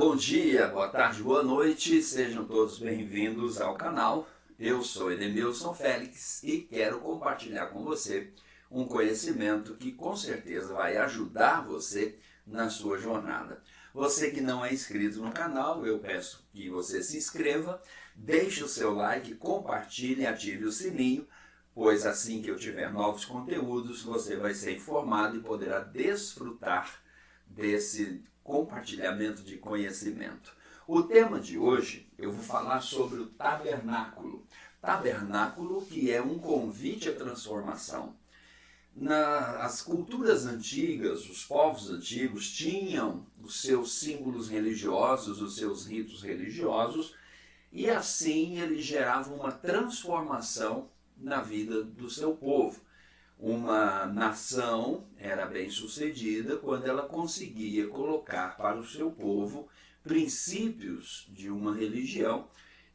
Bom dia, boa tarde, boa noite, sejam todos bem-vindos ao canal. Eu sou Edemilson Félix e quero compartilhar com você um conhecimento que com certeza vai ajudar você na sua jornada. Você que não é inscrito no canal, eu peço que você se inscreva, deixe o seu like, compartilhe e ative o sininho, pois assim que eu tiver novos conteúdos, você vai ser informado e poderá desfrutar desse compartilhamento de conhecimento. O tema de hoje eu vou falar sobre o tabernáculo. Tabernáculo que é um convite à transformação. Nas culturas antigas, os povos antigos tinham os seus símbolos religiosos, os seus ritos religiosos, e assim eles geravam uma transformação na vida do seu povo. Uma nação era bem-sucedida quando ela conseguia colocar para o seu povo princípios de uma religião,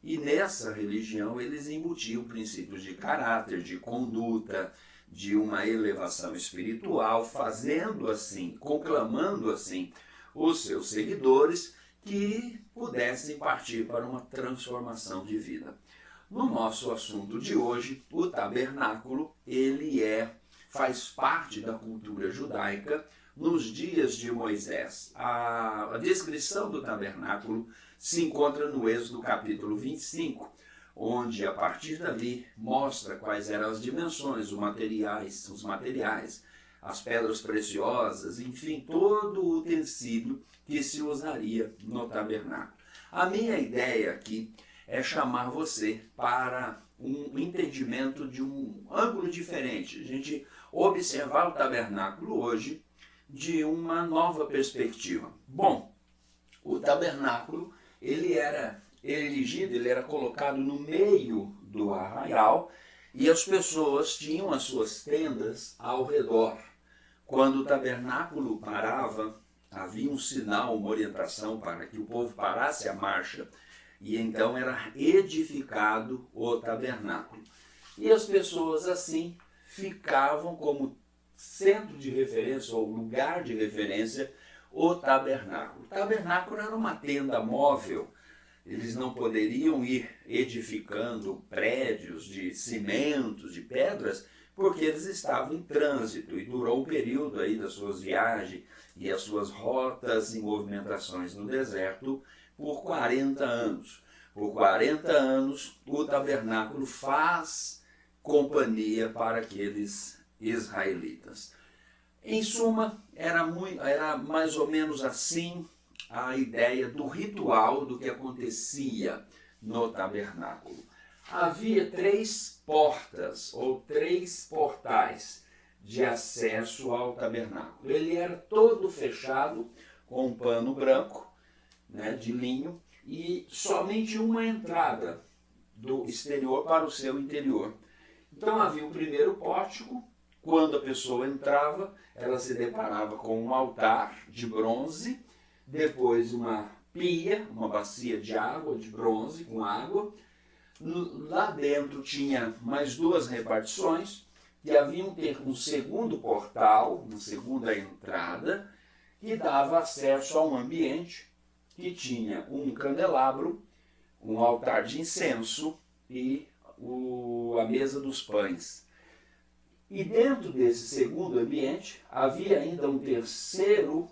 e nessa religião eles embutiam princípios de caráter, de conduta, de uma elevação espiritual, fazendo assim, conclamando assim os seus seguidores que pudessem partir para uma transformação de vida. No nosso assunto de hoje, o tabernáculo, faz parte da cultura judaica nos dias de Moisés. A descrição do tabernáculo se encontra no Êxodo capítulo 25, onde a partir dali mostra quais eram as dimensões, os materiais, as pedras preciosas, enfim, todo o utensílio que se usaria no tabernáculo. A minha ideia aqui é chamar você para um entendimento de um ângulo diferente. A gente observar o tabernáculo hoje de uma nova perspectiva. Bom, o tabernáculo, ele era erigido, ele era colocado no meio do arraial e as pessoas tinham as suas tendas ao redor. Quando o tabernáculo parava, havia um sinal, uma orientação para que o povo parasse a marcha, e então era edificado o tabernáculo. E as pessoas assim ficavam como centro de referência ou lugar de referência o tabernáculo. O tabernáculo era uma tenda móvel. Eles não poderiam ir edificando prédios de cimentos, de pedras, porque eles estavam em trânsito, e durou um período aí das suas viagens e as suas rotas e movimentações no deserto por 40 anos. Por 40 anos, o tabernáculo faz companhia para aqueles israelitas. Em suma, era mais ou menos assim a ideia do ritual do que acontecia no tabernáculo. Havia 3 portas ou 3 portais de acesso ao tabernáculo. Ele era todo fechado com um pano branco, de linho, e somente uma entrada do exterior para o seu interior. Então havia o primeiro pórtico. Quando a pessoa entrava, ela se deparava com um altar de bronze, depois uma pia, uma bacia de água, de bronze, com água. Lá dentro tinha mais 2 repartições, e havia um segundo portal, uma segunda entrada, que dava acesso a um ambiente que tinha um candelabro, um altar de incenso e a mesa dos pães. E dentro desse segundo ambiente havia ainda um terceiro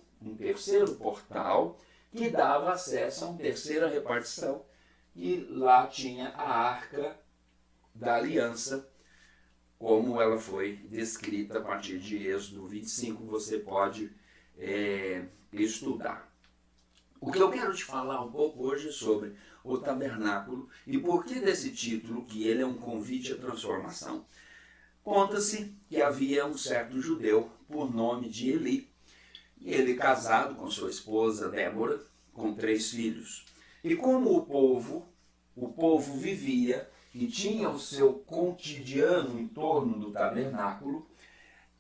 portal que dava acesso a uma terceira repartição, e lá tinha a Arca da Aliança, como ela foi descrita a partir de Êxodo 25, você pode estudar. O que eu quero te falar um pouco hoje sobre o tabernáculo e por que desse título, que ele é um convite à transformação. Conta-se que havia um certo judeu por nome de Eli, e ele casado com sua esposa Débora, com 3 filhos. E como o povo vivia e tinha o seu cotidiano em torno do tabernáculo,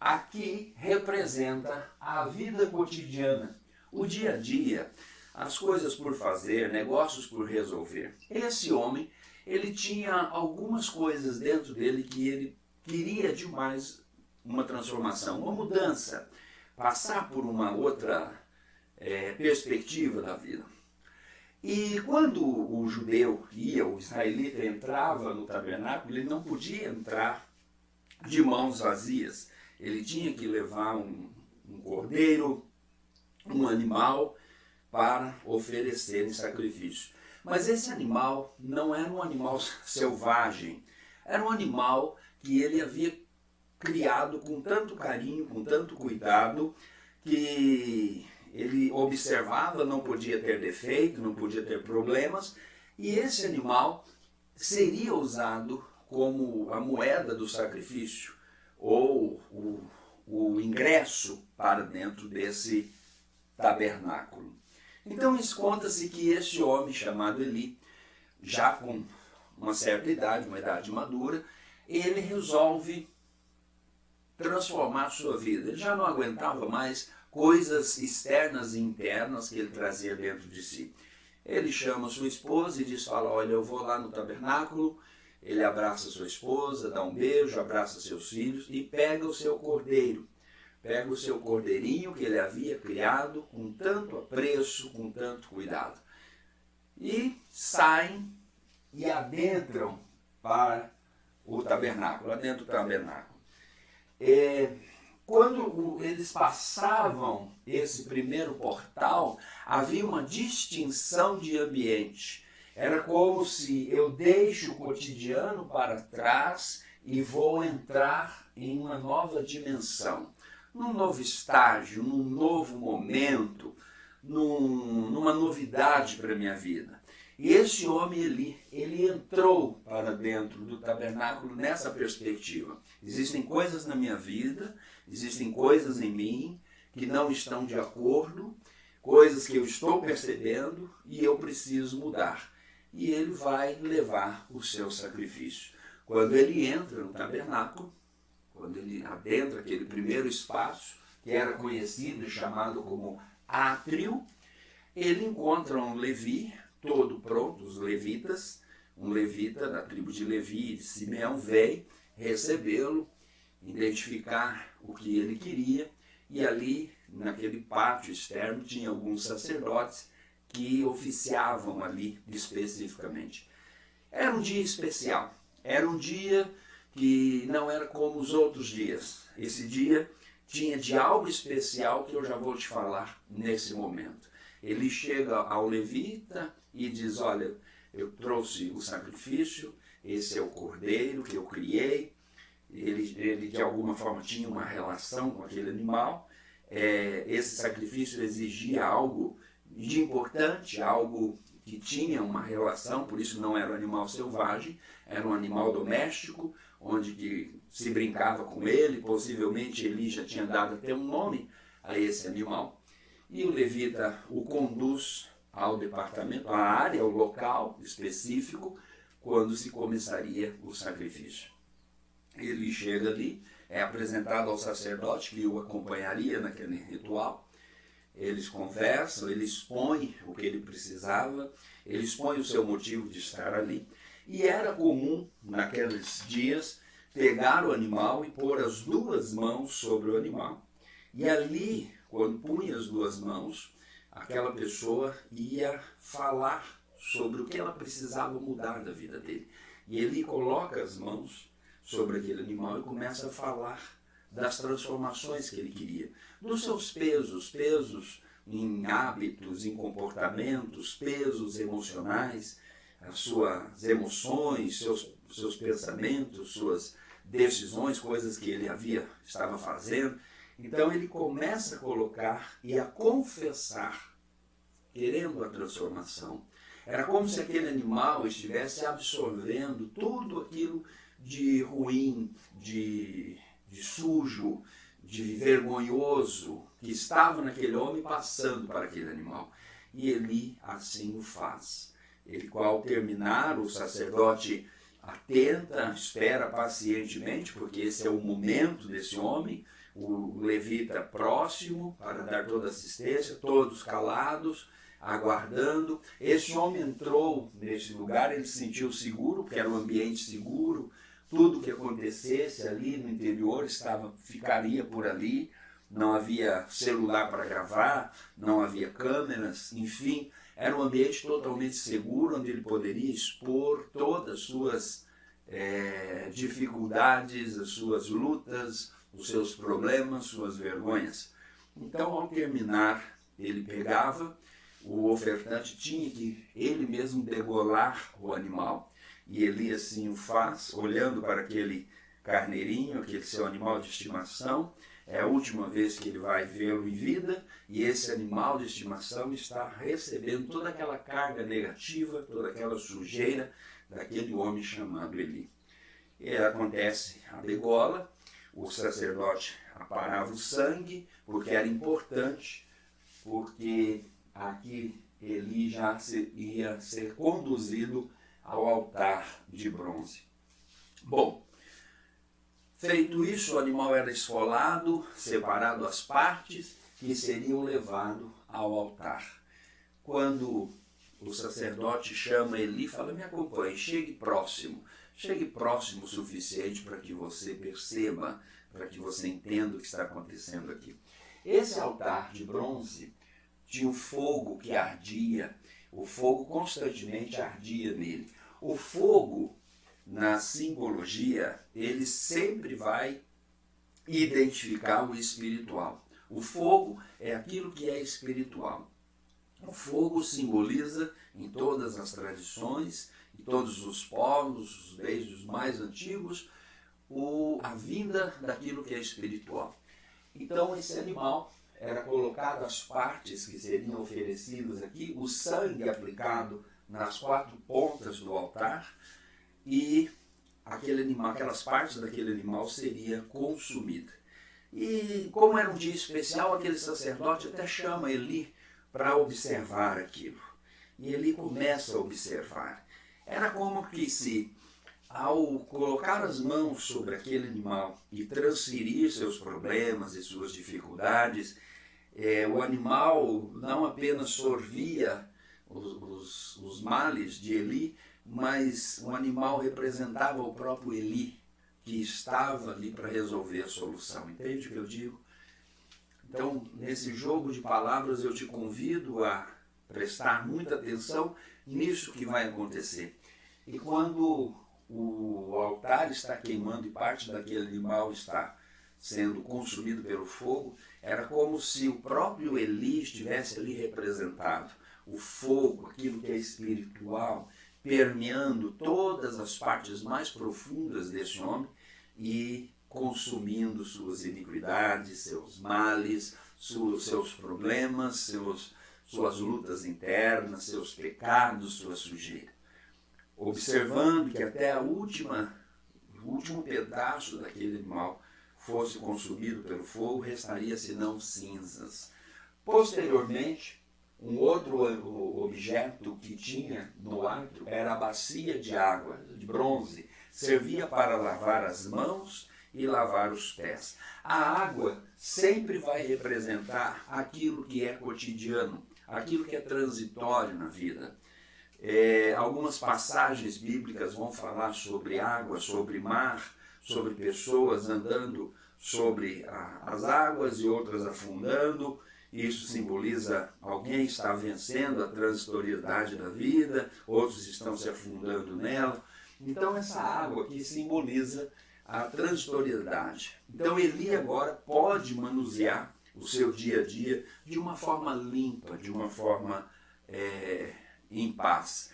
aqui representa a vida cotidiana, o dia a dia, as coisas por fazer, negócios por resolver. Esse homem, ele tinha algumas coisas dentro dele que ele queria demais uma transformação, uma mudança, passar por uma outra perspectiva da vida. E quando o judeu ia, o israelita entrava no tabernáculo, ele não podia entrar de mãos vazias. Ele tinha que levar um cordeiro, um animal, para oferecer em sacrifício. Mas esse animal não era um animal selvagem, era um animal que ele havia criado com tanto carinho, com tanto cuidado, que ele observava, não podia ter defeito, não podia ter problemas, e esse animal seria usado como a moeda do sacrifício, ou o ingresso para dentro desse tabernáculo. Então conta-se que esse homem chamado Eli, já com uma certa idade, uma idade madura, ele resolve transformar sua vida. Ele já não aguentava mais coisas externas e internas que ele trazia dentro de si. Ele chama sua esposa e fala, olha, eu vou lá no tabernáculo. Ele abraça sua esposa, dá um beijo, abraça seus filhos e pega o seu cordeiro. Pega o seu cordeirinho que ele havia criado com tanto apreço, com tanto cuidado. E saem e adentram para o tabernáculo, adentro do tabernáculo. Quando eles passavam esse primeiro portal, havia uma distinção de ambiente. Era como se eu deixo o cotidiano para trás e vou entrar em uma nova dimensão, num novo estágio, num novo momento, numa novidade para a minha vida. E esse homem, ele entrou para dentro do tabernáculo nessa perspectiva. Existem coisas na minha vida, existem coisas em mim que não estão de acordo, coisas que eu estou percebendo e eu preciso mudar. E ele vai levar o seu sacrifício. Quando ele entra no tabernáculo, quando ele adentra aquele primeiro espaço, que era conhecido e chamado como átrio, ele encontra um Levi, todo pronto, os levitas, um levita da tribo de Levi, de Simeão, veio recebê-lo, identificar o que ele queria, e ali, naquele pátio externo, tinha alguns sacerdotes que oficiavam ali especificamente. Era um dia especial, era um dia que não era como os outros dias. Esse dia tinha de algo especial que eu já vou te falar nesse momento. Ele chega ao levita e diz, olha, eu trouxe o sacrifício, esse é o cordeiro que eu criei. Ele de alguma forma tinha uma relação com aquele animal. Esse sacrifício exigia algo de importante, algo que tinha uma relação, por isso não era um animal selvagem, era um animal doméstico, onde que se brincava com ele, possivelmente Eli já tinha dado até um nome a esse animal. E o levita o conduz ao departamento, à área, ao local específico, quando se começaria o sacrifício. Ele chega ali, é apresentado ao sacerdote que o acompanharia naquele ritual. Eles conversam, ele expõe o que ele precisava, ele expõe o seu motivo de estar ali. E era comum, naqueles dias, pegar o animal e pôr as duas mãos sobre o animal. E ali, quando punha as duas mãos, aquela pessoa ia falar sobre o que ela precisava mudar da vida dele. E ele coloca as mãos sobre aquele animal e começa a falar das transformações que ele queria, dos seus pesos em hábitos, em comportamentos, pesos emocionais, as suas emoções, seus pensamentos, suas decisões, coisas que ele estava fazendo. Então ele começa a colocar e a confessar, querendo a transformação. Era como se aquele animal estivesse absorvendo tudo aquilo de ruim, de sujo, de vergonhoso que estava naquele homem passando para aquele animal. E Eli assim o faz. Ele, ao terminar, o sacerdote atenta, espera pacientemente, porque esse é o momento desse homem, o levita próximo para dar toda assistência, todos calados, aguardando. Esse homem entrou nesse lugar, ele se sentiu seguro, porque era um ambiente seguro, tudo que acontecesse ali no interior ficaria por ali, não havia celular para gravar, não havia câmeras, enfim, Era um ambiente totalmente seguro, onde ele poderia expor todas as suas dificuldades, as suas lutas, os seus problemas, suas vergonhas. Então, ao terminar, ele pegava, o ofertante tinha que ele mesmo degolar o animal, e Eli assim o faz, olhando para aquele carneirinho, aquele seu animal de estimação. É a última vez que ele vai vê-lo em vida, e esse animal de estimação está recebendo toda aquela carga negativa, toda aquela sujeira daquele homem chamado Eli. E acontece a degola, o sacerdote aparava o sangue, porque era importante, porque aqui Eli já ia ser conduzido ao altar de bronze. Bom, feito isso, o animal era esfolado, separado as partes que seriam levados ao altar. Quando o sacerdote chama Eli, fala: me acompanhe, chegue próximo o suficiente para que você perceba, para que você entenda o que está acontecendo aqui. Esse altar de bronze tinha um fogo que ardia, o fogo constantemente ardia nele. O fogo, na simbologia, ele sempre vai identificar o espiritual. O fogo é aquilo que é espiritual. O fogo simboliza, em todas as tradições, em todos os povos, desde os mais antigos, a vinda daquilo que é espiritual. Então, esse animal era colocado as partes que seriam oferecidas aqui, o sangue aplicado nas 4 pontas do altar, e aquelas partes daquele animal seria consumida. E como era um dia especial, aquele sacerdote até chama Eli para observar aquilo. E Eli começa a observar. Era como que se, ao colocar as mãos sobre aquele animal e transferir seus problemas e suas dificuldades, o animal não apenas sorvia os males de Eli, mas o animal representava o próprio Eli, que estava ali para resolver a solução. Entende o que eu digo? Então, nesse jogo de palavras, eu te convido a prestar muita atenção nisso que vai acontecer. E quando o altar está queimando e parte daquele animal está sendo consumido pelo fogo, era como se o próprio Eli estivesse ali representado. O fogo, aquilo que é espiritual, permeando todas as partes mais profundas desse homem e consumindo suas iniquidades, seus males, seus problemas, suas lutas internas, seus pecados, sua sujeira. Observando que até o último pedaço daquele animal fosse consumido pelo fogo, restaria senão cinzas. Posteriormente, um outro objeto que tinha no átrio era a bacia de água, de bronze. Servia para lavar as mãos e lavar os pés. A água sempre vai representar aquilo que é cotidiano, aquilo que é transitório na vida. Algumas passagens bíblicas vão falar sobre água, sobre mar, sobre pessoas andando sobre as águas e outras afundando. Isso simboliza alguém está vencendo a transitoriedade da vida, outros estão se afundando nela. Então essa água aqui simboliza a transitoriedade. Então Eli agora pode manusear o seu dia a dia de uma forma limpa, de uma forma em paz.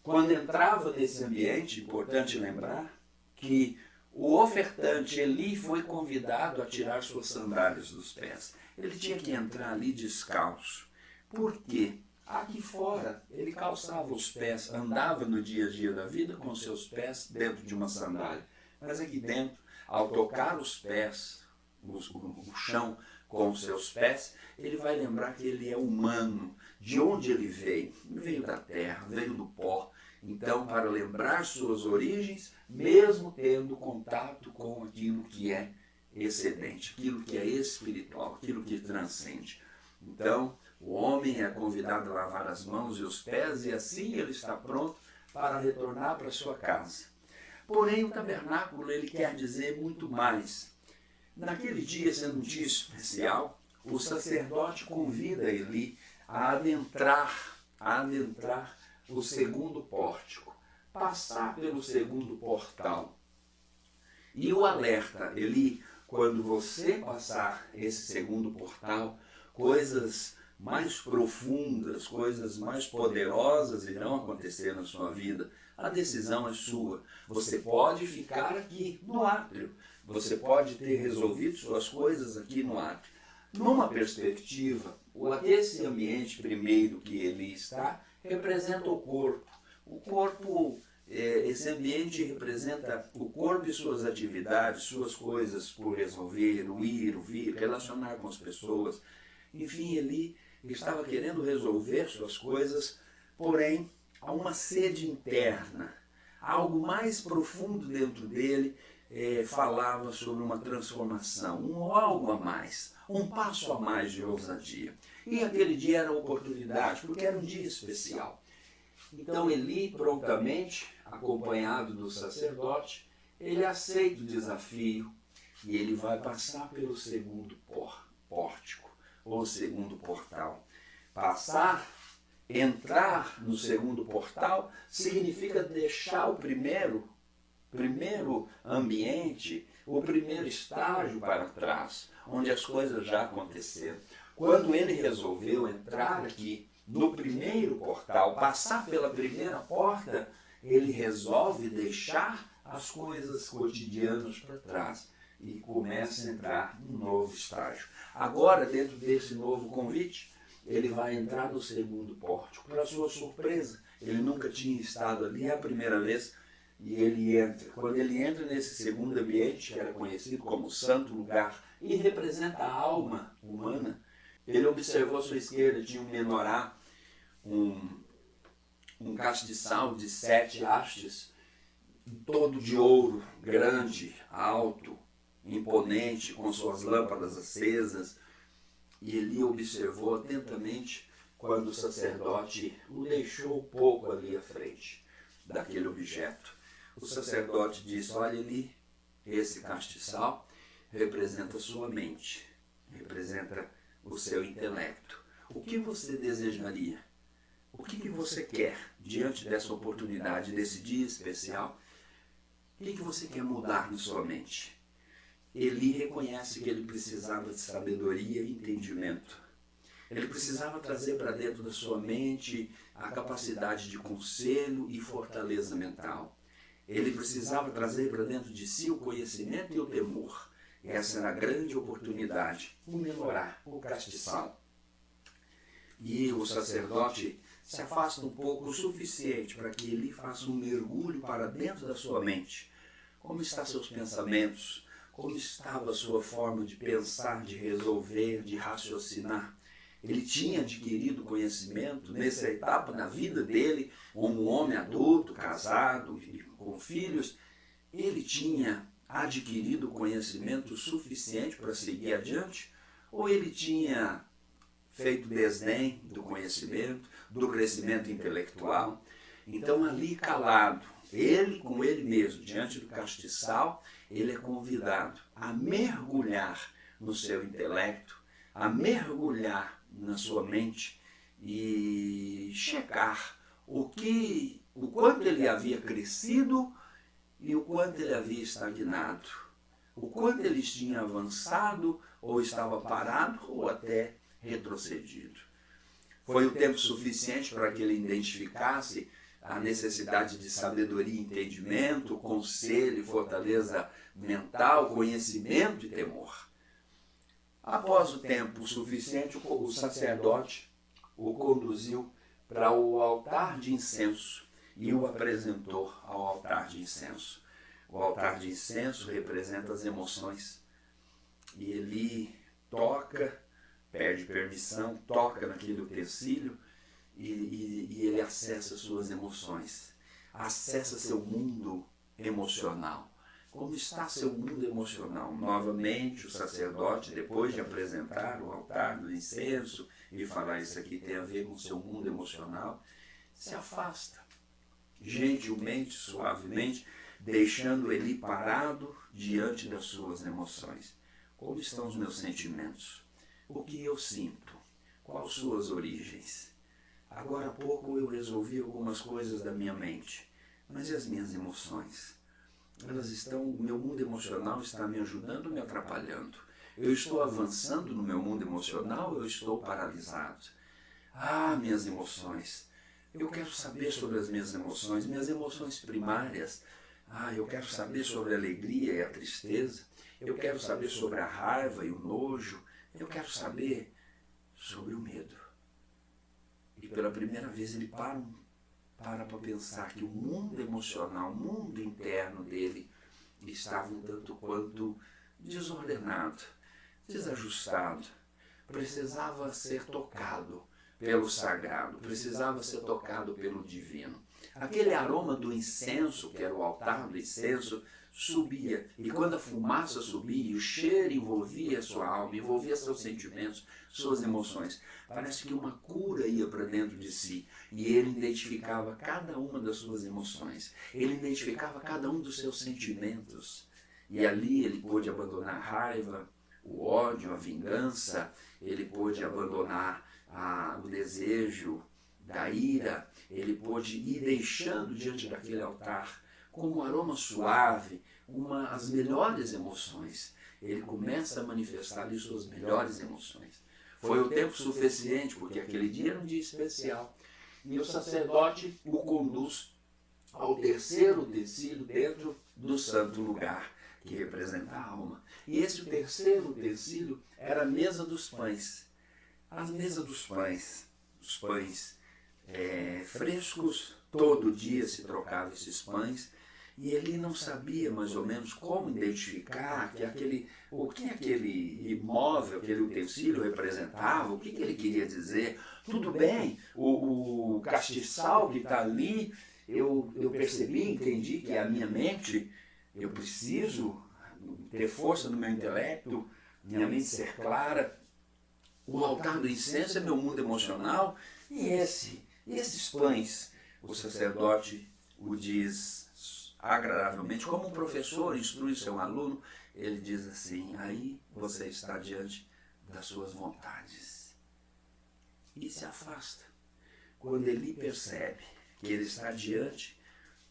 Quando entrava nesse ambiente, importante lembrar que o ofertante Eli foi convidado a tirar suas sandálias dos pés. Ele tinha que entrar ali descalço. Por quê? Aqui fora, ele calçava os pés, andava no dia a dia da vida com seus pés dentro de uma sandália. Mas aqui dentro, ao tocar os pés, o chão com os seus pés, ele vai lembrar que ele é humano. De onde ele veio? Ele veio da terra, veio do pó. Então, para lembrar suas origens, mesmo tendo contato com aquilo que é excedente, aquilo que é espiritual, aquilo que transcende. Então, o homem é convidado a lavar as mãos e os pés, e assim ele está pronto para retornar para sua casa. Porém, o tabernáculo ele quer dizer muito mais. Naquele dia, sendo um dia especial, o sacerdote convida Eli a adentrar adentrar o segundo pórtico, passar pelo segundo portal. E o alerta, Eli, quando você passar esse segundo portal, coisas mais profundas, coisas mais poderosas irão acontecer na sua vida. A decisão é sua. Você pode ficar aqui no átrio. Você pode ter resolvido suas coisas aqui no átrio. Numa perspectiva, esse ambiente primeiro que ele está, representa o corpo. O corpo, esse ambiente representa o corpo e suas atividades, suas coisas por resolver, o ir, o vir, relacionar com as pessoas. Enfim, ele estava querendo resolver suas coisas, porém, há uma sede interna, algo mais profundo dentro dele falava sobre uma transformação, algo a mais, um passo a mais de ousadia. E aquele dia era a oportunidade, porque era um dia especial. Então Eli, prontamente, acompanhado do sacerdote, ele aceita o desafio e ele vai passar pelo segundo pórtico, ou segundo portal. Entrar no segundo portal significa deixar o primeiro ambiente, o primeiro estágio para trás, onde as coisas já aconteceram. Quando ele resolveu entrar aqui no primeiro portal, passar pela primeira porta, ele resolve deixar as coisas cotidianas para trás e começa a entrar num novo estágio. Agora, dentro desse novo convite, ele vai entrar no segundo pórtico. Para sua surpresa, ele nunca tinha estado ali, é a primeira vez, e ele entra. Quando ele entra nesse segundo ambiente, que era conhecido como Santo Lugar, e representa a alma humana, ele observou à sua esquerda, tinha um menorá, um castiçal de 7 hastes, todo de ouro, grande, alto, imponente, com suas lâmpadas acesas. E ele observou atentamente quando o sacerdote o deixou um pouco ali à frente daquele objeto. O sacerdote disse: olha ali, esse castiçal representa a sua mente, representa o seu intelecto. O que você desejaria? O que você quer diante dessa oportunidade, desse dia especial? O que você quer mudar na sua mente? Eli reconhece que ele precisava de sabedoria e entendimento. Ele precisava trazer para dentro da sua mente a capacidade de conselho e fortaleza mental. Ele precisava trazer para dentro de si o conhecimento e o temor. Essa era a grande oportunidade, o menorá, o castiçal. E o sacerdote se afasta um pouco o suficiente para que ele faça um mergulho para dentro da sua mente. Como estão seus pensamentos? Como estava a sua forma de pensar, de resolver, de raciocinar? Ele tinha adquirido conhecimento nessa etapa da vida dele, como um homem adulto, casado, com filhos. Ele tinha adquirido conhecimento suficiente para seguir adiante? Ou ele tinha feito desdém do conhecimento, do crescimento intelectual? Então, ali calado, ele com ele mesmo, diante do castiçal, ele é convidado a mergulhar no seu intelecto, a mergulhar na sua mente e checar o quanto ele havia crescido e o quanto ele havia estagnado, o quanto ele tinha avançado ou estava parado ou até retrocedido. Foi o tempo suficiente para que ele identificasse a necessidade de sabedoria e entendimento, conselho e fortaleza mental, conhecimento e temor. Após o tempo suficiente, o sacerdote o conduziu para o altar de incenso e o apresentou ao altar de incenso. O altar de incenso representa as emoções. E ele toca, pede permissão, toca naquele utensílio e ele acessa suas emoções, acessa seu mundo emocional. Como está seu mundo emocional? Novamente, o sacerdote, depois de apresentar o altar do incenso e falar isso aqui tem a ver com seu mundo emocional, se afasta, gentilmente, suavemente, deixando ele parado diante das suas emoções. Como estão os meus sentimentos? O que eu sinto? Quais suas origens? Agora há pouco eu resolvi algumas coisas da minha mente, mas e as minhas emoções? O meu mundo emocional está me ajudando ou me atrapalhando? Eu estou avançando no meu mundo emocional ou eu estou paralisado? Ah, minhas emoções. Eu quero saber sobre as minhas emoções primárias. Ah, eu quero saber sobre a alegria e a tristeza. Eu quero saber sobre a raiva e o nojo. Eu quero saber sobre o medo. E pela primeira vez ele para pensar que o mundo emocional, o mundo interno dele, estava um tanto quanto desordenado, desajustado. Precisava ser tocado pelo sagrado, precisava ser tocado pelo divino. Aquele aroma do incenso, que era o altar do incenso, subia. E quando a fumaça subia, o cheiro envolvia a sua alma, envolvia seus sentimentos, suas emoções. Parece que uma cura ia para dentro de si. E ele identificava cada uma das suas emoções. Ele identificava cada um dos seus sentimentos. E ali ele pôde abandonar a raiva, o ódio, a vingança. Ele pôde abandonar o desejo da ira. Ele pôde ir deixando diante daquele altar como um aroma suave, as melhores emoções. Ele começa a manifestar ali suas melhores emoções. Foi o tempo suficiente, porque aquele dia era um dia especial. E o sacerdote o conduz ao terceiro utensílio dentro do santo lugar, que representa a alma. E esse terceiro utensílio era a mesa dos pães. A mesa dos pães, os pães frescos, todo dia se trocavam esses pães. E ele não sabia mais ou menos como identificar o que aquele imóvel, aquele utensílio representava, o que ele queria dizer. Tudo bem, o castiçal que está ali, eu percebi, entendi que a minha mente, eu preciso ter força no meu intelecto, minha mente ser clara. O altar do incenso é meu mundo emocional. E esses pães, o sacerdote o diz agradavelmente, como um professor instrui seu aluno, ele diz assim: aí você está diante das suas vontades. E se afasta. Quando ele percebe que ele está diante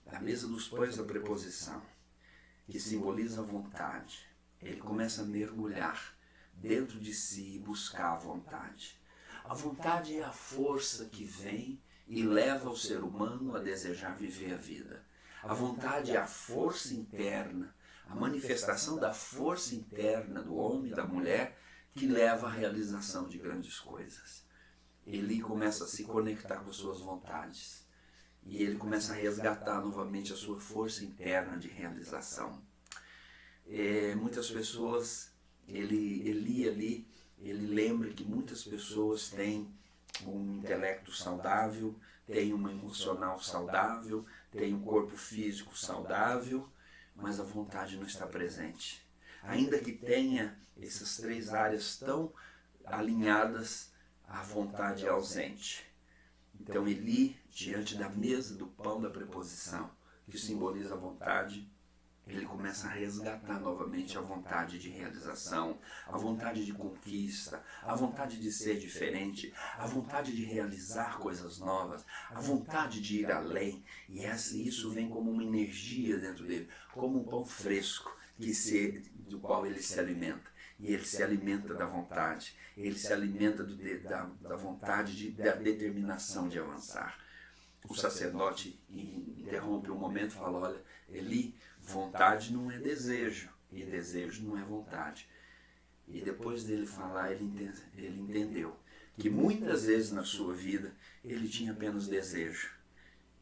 da mesa dos pães da preposição, que simboliza a vontade, ele começa a mergulhar dentro de si e buscar a vontade. A vontade é a força que vem e leva o ser humano a desejar viver a vida. A vontade é a força interna, a manifestação da força interna do homem e da mulher que leva à realização de grandes coisas. Ele começa a se conectar com as suas vontades e ele começa a resgatar novamente a sua força interna de realização. Muitas pessoas, ele lembra que muitas pessoas têm um intelecto saudável, têm uma emocional saudável, têm um corpo físico saudável, mas a vontade não está presente. Ainda que tenha essas três áreas tão alinhadas, a vontade é ausente. Então Eli, diante da mesa do pão da preposição, que simboliza a vontade, ele começa a resgatar novamente a vontade de realização, a vontade de conquista, a vontade de ser diferente, a vontade de realizar coisas novas, a vontade de ir além. E isso vem como uma energia dentro dele, como um pão fresco do qual ele se alimenta. E ele se alimenta da vontade, ele se alimenta da vontade, da determinação de avançar. O sacerdote interrompe um momento e fala: olha, Eli, vontade não é desejo, e desejo não é vontade. E depois dele falar, ele entendeu que muitas vezes na sua vida ele tinha apenas desejo.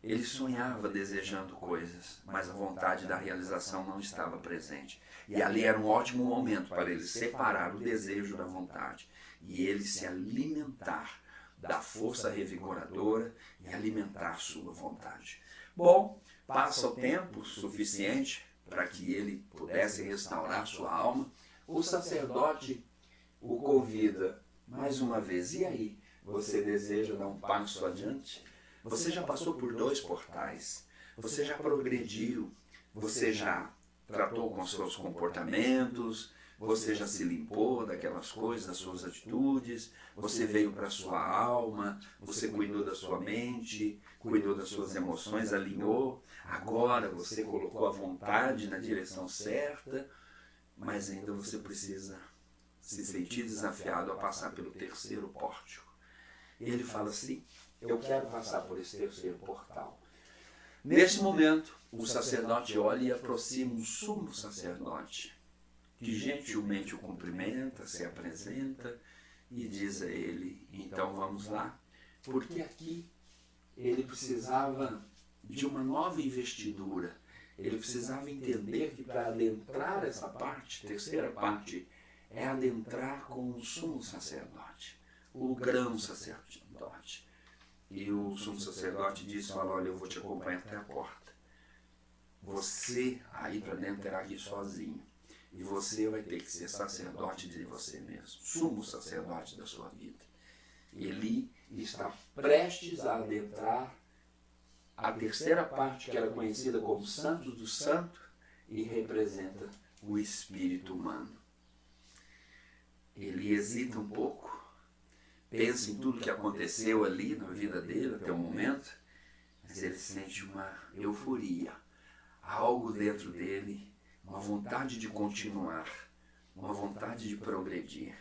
Ele sonhava desejando coisas, mas a vontade da realização não estava presente. E ali era um ótimo momento para ele separar o desejo da vontade e ele se alimentar da força revigoradora e alimentar sua vontade. Bom, passa o tempo suficiente para que ele pudesse restaurar sua alma. O sacerdote o convida mais uma vez. E aí, você deseja dar um passo adiante? Você já passou por 2 portais, você já progrediu, você já tratou com seus comportamentos, você já se limpou daquelas coisas, das suas atitudes, você veio para a sua alma, você cuidou da sua mente, cuidou das suas emoções, alinhou. Agora você colocou a vontade na direção certa, mas ainda você precisa se sentir desafiado a passar pelo terceiro pórtico. Ele fala assim, eu quero passar por esse terceiro portal. Nesse momento, o sacerdote olha e aproxima um sumo sacerdote, que gentilmente o cumprimenta, se apresenta e diz a ele, então vamos lá, porque aqui ele precisava de uma nova investidura, ele precisava entender que para adentrar essa parte, terceira parte, é adentrar com o sumo sacerdote, o grão sacerdote. E o sumo sacerdote disse, olha, eu vou te acompanhar até a porta. Você aí para dentro terá que ir sozinho. E você vai ter que ser sacerdote de você mesmo, sumo sacerdote da sua vida. Ele está prestes a adentrar a terceira parte, que era conhecida como Santos do Santo, e representa o espírito humano. Ele hesita um pouco, pensa em tudo que aconteceu ali na vida dele até o momento, mas ele sente uma euforia, algo dentro dele, uma vontade de continuar, uma vontade de progredir.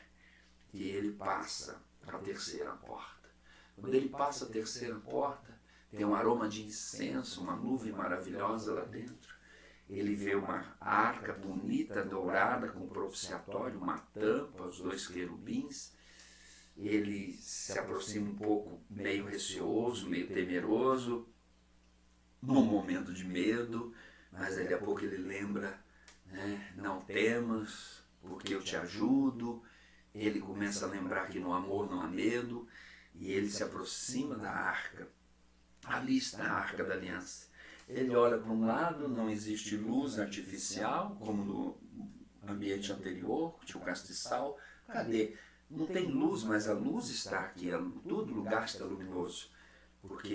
E ele passa para a terceira porta. Quando ele passa a terceira porta, tem um aroma de incenso, uma nuvem maravilhosa lá dentro. Ele vê uma arca bonita, dourada, com propiciatório, uma tampa, os dois querubins. Ele se aproxima um pouco, meio receoso, meio temeroso, num momento de medo, mas daqui a pouco ele lembra, né, não temas, porque eu te ajudo. Ele começa a lembrar que no amor não há medo, e ele se aproxima da arca. Ali está a arca da aliança. Ele olha para um lado, não existe luz artificial, como no ambiente anterior, tinha o castiçal. Cadê? Não tem luz, mas a luz está aqui, todo lugar está luminoso, porque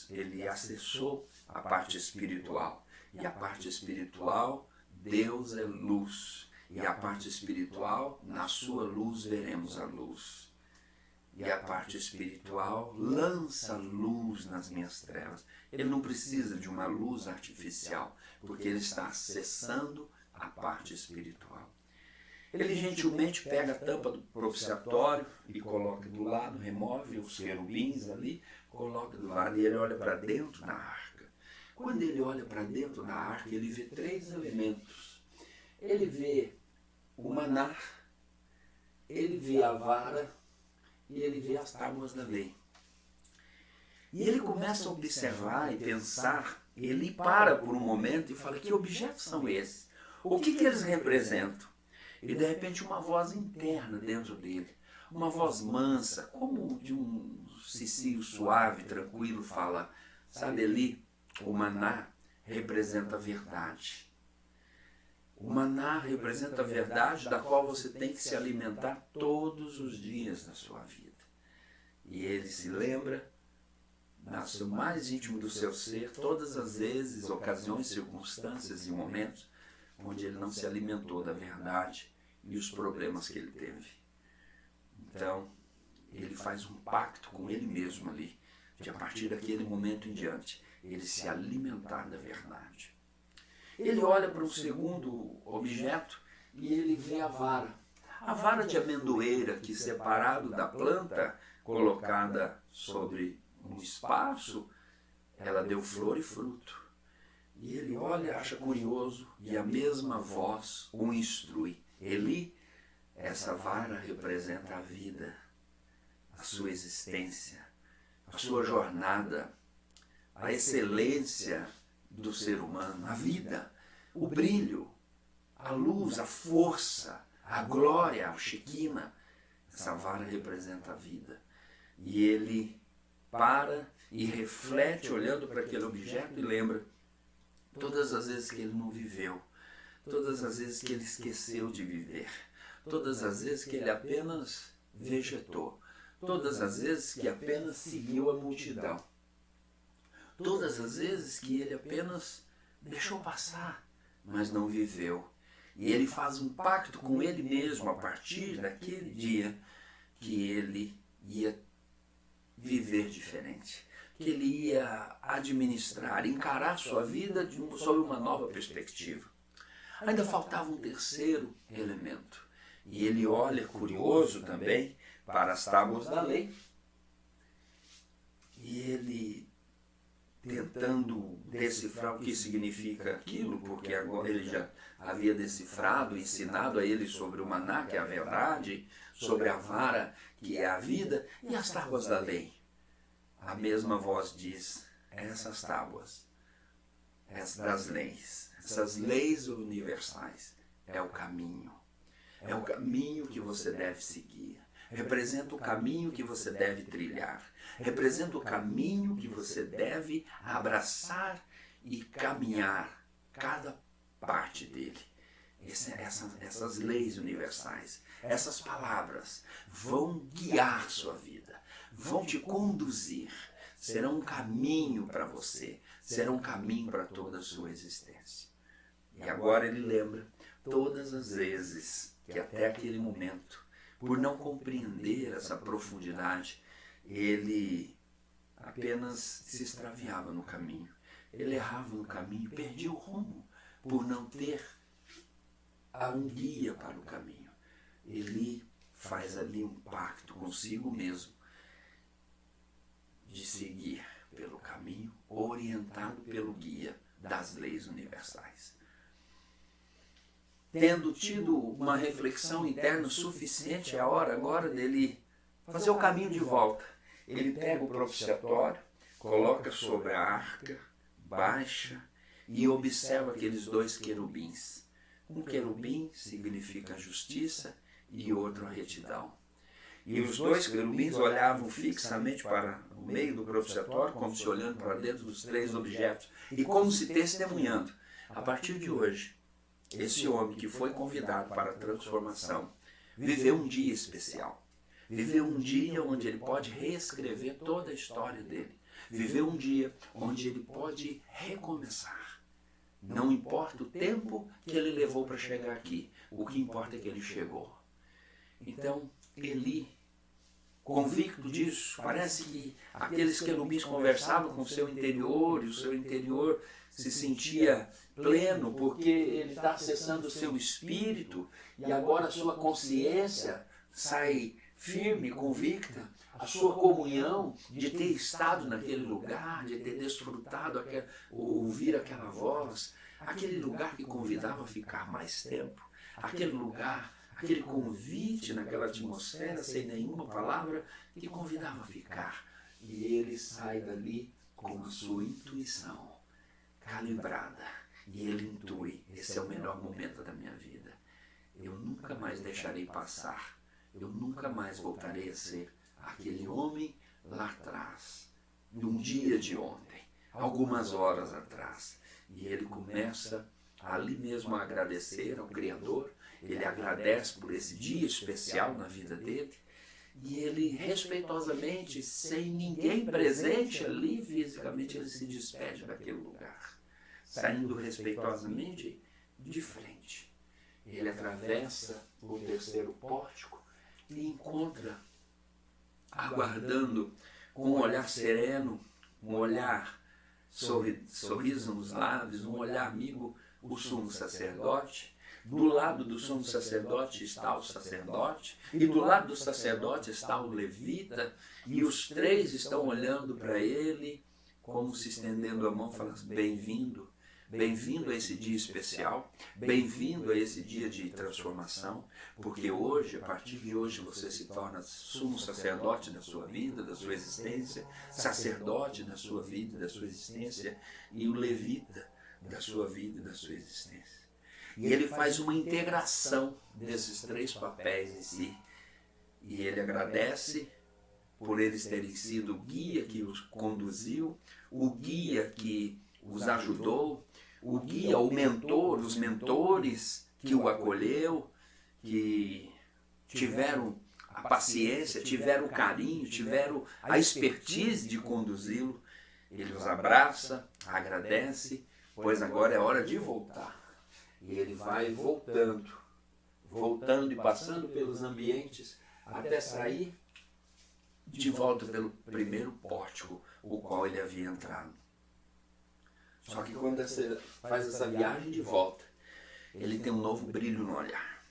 ele acessou a parte espiritual. E a parte espiritual, Deus é luz. E a parte espiritual, na sua luz veremos a luz. E a parte espiritual lança luz nas minhas trevas. Ele não precisa de uma luz artificial, porque ele está acessando a parte espiritual. Ele gentilmente pega a tampa do propiciatório e coloca do lado, remove os querubins ali, coloca do lado e ele olha para dentro da arca. Quando ele olha para dentro da arca, ele vê três elementos. Ele vê o maná, ele vê a vara e ele vê as tábuas da lei. E ele começa a observar e pensar, ele para por um momento e fala, que objetos são esses? O que eles representam? E de repente uma voz interna dentro dele, uma voz mansa, como de um cicio suave, tranquilo, fala, sabe ali, o maná representa a verdade. O maná representa a verdade da qual você tem que se alimentar todos os dias da sua vida. E ele se lembra, no mais íntimo do seu ser, todas as vezes, ocasiões, circunstâncias e momentos onde ele não se alimentou da verdade e os problemas que ele teve. Então, ele faz um pacto com ele mesmo ali, de a partir daquele momento em diante, ele se alimentar da verdade. Ele olha para o segundo objeto e ele vê a vara. A vara de amendoeira que, separado da planta, colocada sobre um espaço, ela deu flor e fruto. E ele olha, acha curioso, e a mesma voz o instrui. Eli, essa vara representa a vida, a sua existência, a sua jornada, a excelência do ser humano, a vida, o brilho, a luz, a força, a glória, a Shekinah. Essa vara representa a vida. E ele para e reflete olhando para aquele objeto e lembra todas as vezes que ele não viveu, todas as vezes que ele esqueceu de viver, todas as vezes que ele apenas vegetou, todas as vezes que apenas seguiu a multidão, todas as vezes que ele apenas deixou passar, mas não viveu. E ele faz um pacto com ele mesmo a partir daquele dia que ele ia viver diferente, que ele ia administrar, encarar sua vida sob uma nova perspectiva. Ainda faltava um terceiro elemento. E ele olha, curioso também, para as tábuas da lei. E ele, tentando decifrar o que significa aquilo, porque agora ele já havia decifrado, ensinado a ele sobre o maná, que é a verdade, sobre a vara, que é a vida, e as tábuas da lei. A mesma voz diz, essas tábuas, das leis, essas leis universais, é o caminho. É o caminho que você deve seguir. Representa o caminho que você deve trilhar. Representa o caminho que você deve abraçar e caminhar cada parte dele. Essas leis universais, essas palavras vão guiar sua vida, vão te conduzir, serão um caminho para você, serão um caminho para toda a sua existência. E agora ele lembra todas as vezes que até aquele momento, por não compreender essa profundidade, ele apenas se extraviava no caminho. Ele errava no caminho, perdia o rumo, por não ter um guia para o caminho. Ele faz ali um pacto consigo mesmo, de seguir pelo caminho orientado pelo guia das leis universais. Tendo tido uma reflexão interna suficiente, é a hora agora dele fazer o caminho de volta. Ele pega o propiciatório, coloca sobre a arca, baixa e observa aqueles dois querubins. Um querubim significa justiça e outro a retidão. E os dois querubins olhavam fixamente para o meio do propiciatório, como se olhando para dentro dos três objetos, e como se testemunhando, a partir de hoje, esse homem que foi convidado para a transformação, viveu um dia especial. Viveu um dia onde ele pode reescrever toda a história dele. Viveu um dia onde ele pode recomeçar. Não importa o tempo que ele levou para chegar aqui, o que importa é que ele chegou. Então, Eli, convicto disso, parece que aqueles querubins conversavam com o seu interior, e o seu interior se sentia pleno, porque ele está acessando o seu espírito, e agora a sua consciência sai firme, convicta, a sua comunhão de ter estado naquele lugar, de ter desfrutado, ouvir aquela voz, aquele lugar que convidava a ficar mais tempo, aquele lugar, aquele convite naquela atmosfera, sem nenhuma palavra, que convidava a ficar. E ele sai dali com a sua intuição calibrada. E ele intui, esse é o melhor momento da minha vida. Eu nunca mais deixarei passar. Eu nunca mais voltarei a ser aquele homem lá atrás, num dia de ontem, algumas horas atrás. E ele começa ali mesmo a agradecer ao Criador. Ele agradece por esse dia especial na vida dele. E ele, respeitosamente, sem ninguém presente ali fisicamente, ele se despede daquele lugar, saindo respeitosamente de frente. Ele atravessa o terceiro pórtico e encontra, aguardando, com um olhar sereno, um olhar sorriso nos lábios, um olhar amigo, o sumo sacerdote. Do lado do sumo sacerdote está o sacerdote, e do lado do sacerdote está o levita, e os três estão olhando para ele, como se estendendo a mão, falando: bem-vindo, bem-vindo a esse dia especial, bem-vindo a esse dia de transformação, porque hoje, a partir de hoje, você se torna sumo sacerdote da sua vida, da sua existência, sacerdote da sua vida, da sua existência, e o levita da sua vida e da sua existência. E ele faz uma integração desses três papéis em si. E ele agradece por eles terem sido o guia que os conduziu, o guia que os ajudou, o guia, o mentor, os mentores que o acolheu, que tiveram a paciência, tiveram o carinho, tiveram a expertise de conduzi-lo. Ele os abraça, agradece, pois agora é hora de voltar. E ele vai voltando e passando pelos ambientes até sair de volta pelo primeiro pórtico, o qual ele havia entrado. Só que quando faz essa viagem de volta, ele tem um novo brilho no olhar.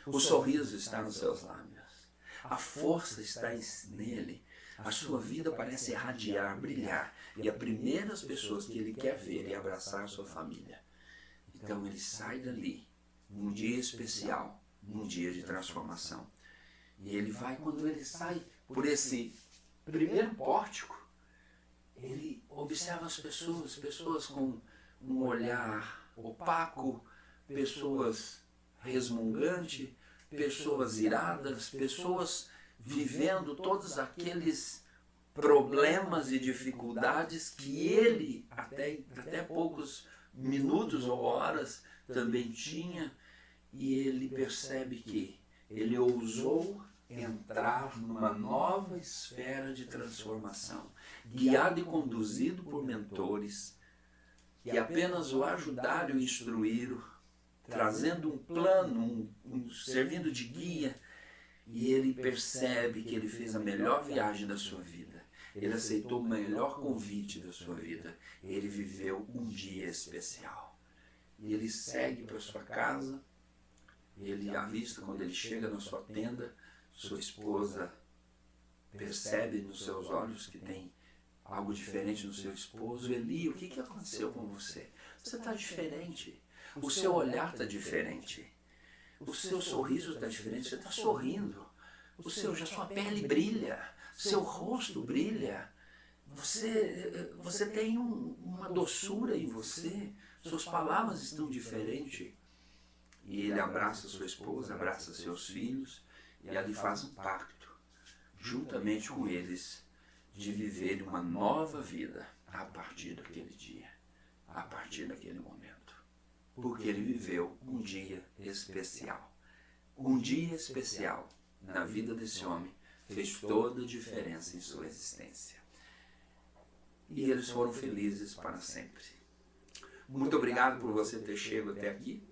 O sorriso está nos seus lábios. A força está nele. A sua vida parece irradiar, brilhar. E as primeiras pessoas que ele quer ver é abraçar a sua família. Então ele sai dali, num dia especial, num dia de transformação. E ele vai, quando ele sai por esse primeiro pórtico, ele observa as pessoas com um olhar opaco, pessoas resmungantes, pessoas iradas, pessoas vivendo todos aqueles problemas e dificuldades que ele, até poucos minutos ou horas, também tinha, e ele percebe que ele ousou entrar numa nova esfera de transformação, guiado e conduzido por mentores que apenas o ajudaram e o instruíram, trazendo um plano, servindo de guia, e ele percebe que ele fez a melhor viagem da sua vida. Ele aceitou o melhor convite da sua vida. Ele viveu um dia especial. E ele segue para sua casa. Ele avista, quando ele chega na sua tenda, sua esposa percebe nos seus olhos que tem algo diferente no seu esposo. Eli, o que aconteceu com você? Você está diferente. O seu olhar está diferente. O seu sorriso está diferente. Você está sorrindo. Já sua pele brilha. Seu rosto brilha. Você tem uma doçura em você. Suas palavras estão diferentes. E ele abraça sua esposa, abraça seus filhos, e ali faz um pacto, juntamente com eles, de viver uma nova vida a partir daquele dia, a partir daquele momento. Porque ele viveu um dia especial. Um dia especial na vida desse homem fez toda a diferença em sua existência. E eles foram felizes para sempre. Muito obrigado por você ter chegado até aqui.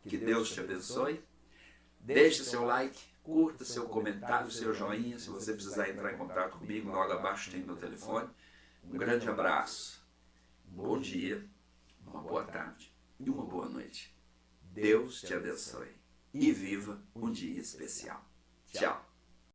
Que Deus te abençoe. Deixe seu like, curta seu comentário, seu joinha. Se você precisar entrar em contato comigo, logo abaixo tem meu telefone. Um grande abraço, um bom dia, uma boa tarde e uma boa noite. Deus te abençoe e viva um dia especial. Tchau.